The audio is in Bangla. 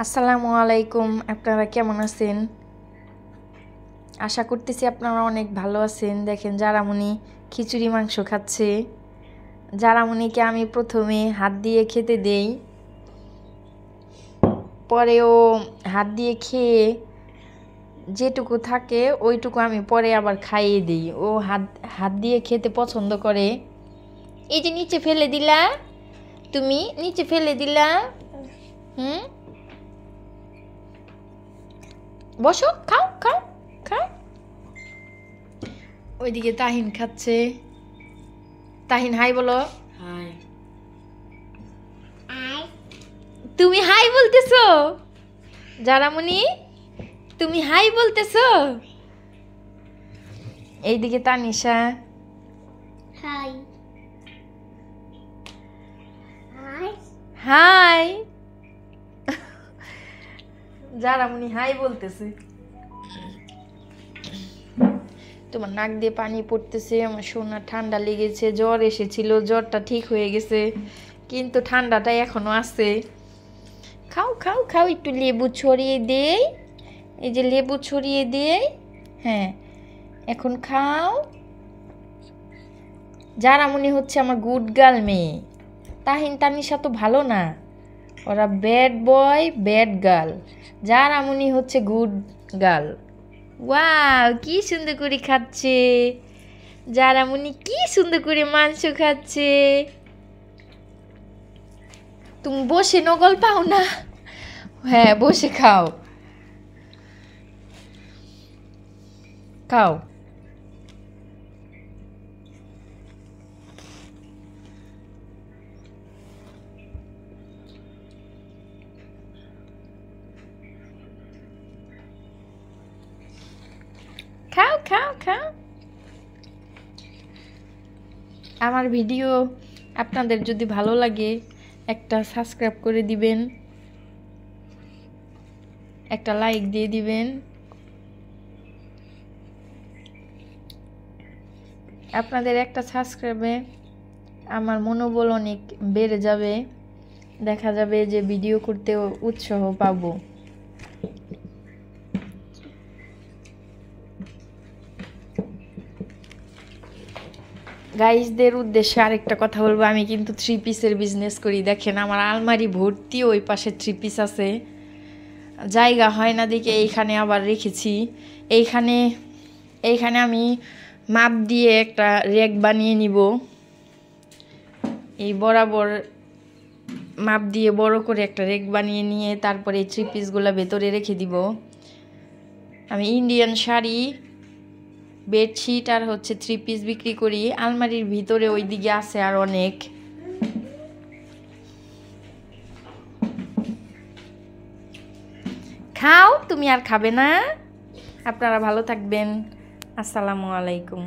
আসসালামু আলাইকুম। আপনারা কেমন আছেন? আশা করতেছি আপনারা অনেক ভালো আছেন। দেখেন জারামণি খিচুড়ি মাংস খাচ্ছে। জারামণিকে আমি প্রথমে হাত দিয়ে খেতে দেই, পরে ও হাত দিয়ে খেয়ে যেটুকু থাকে ওইটুকু আমি পরে আবার খাইয়ে দিই। ও হাত হাত দিয়ে খেতে পছন্দ করে। এই যে নিচে ফেলে দিলা, তুমি নিচে ফেলে দিলা। বসো, খাও খাও খাও। ওইদিকে তাহিন খাচ্ছে। তাহিন হাই বলো। হাই। তুমি হাই বলতেছো? জারামণি তুমি হাই বলতেছো? এইদিকে Tanisha hi. Hi. Hi. Jaramoni hi বলতেছে। তোমার নাক দিয়ে পানি পড়তেছে। আমার সোনা ঠান্ডা লেগেছে, জ্বর এসেছিল, জ্বরটা ঠিক হয়ে গেছে, কিন্তু ঠান্ডাটা এখনো আছে। খাও খাও খাও, একটু লেবু ছড়িয়ে দেই। এই যে লেবু ছড়িয়ে দেই। হ্যাঁ, এখন খাও। জারামণি হচ্ছে আমার গুড গার্ল মেয়ে। তাহিন তানিশা তো ভালো না, ওরা ব্যাড বয় ব্যাড গার্ল। জারামণি হচ্ছে গুড গার্ল। ওয়াও, কি সুন্দর করে খাচ্ছে জারামণি, কি সুন্দর করে মাংস খাচ্ছে। তুমি বসে নগল পাও না? হ্যাঁ, বসে খাও খাও। খাও খাও খাও। আমার ভিডিও আপনাদের যদি ভালো লাগে একটা সাবস্ক্রাইব করে দিবেন, একটা লাইক দিয়ে দিবেন। আপনাদের একটা সাবস্ক্রাইবে আমার মনোবল অনেক বেড়ে যাবে। দেখা যাবে যে ভিডিও করতে উৎসাহ পাবো। গাইসদের উদ্দেশ্যে আরেকটা কথা বলবো, আমি কিন্তু 3 পিসের বিজনেস করি। দেখেন আমার আলমারি ভর্তি, ওই পাশে 3 পিস আছে। জায়গা হয় না দেখে এইখানে আবার রেখেছি। এইখানে আমি মাপ দিয়ে একটা রেক বানিয়ে নিব। এই বরাবর মাপ দিয়ে বড় করে একটা রেক বানিয়ে নিয়ে তারপরে এই 3 পিসগুলো ভেতরে রেখে দিব। আমি ইন্ডিয়ান শাড়ি, বেডশিট আর হচ্ছে 3 পিস বিক্রি করি। আলমারির ভিতরে ওই দিকে আছে আর অনেক। খাও, তুমি আর খাবে না? আপনারা ভালো থাকবেন। আসসালামু আলাইকুম।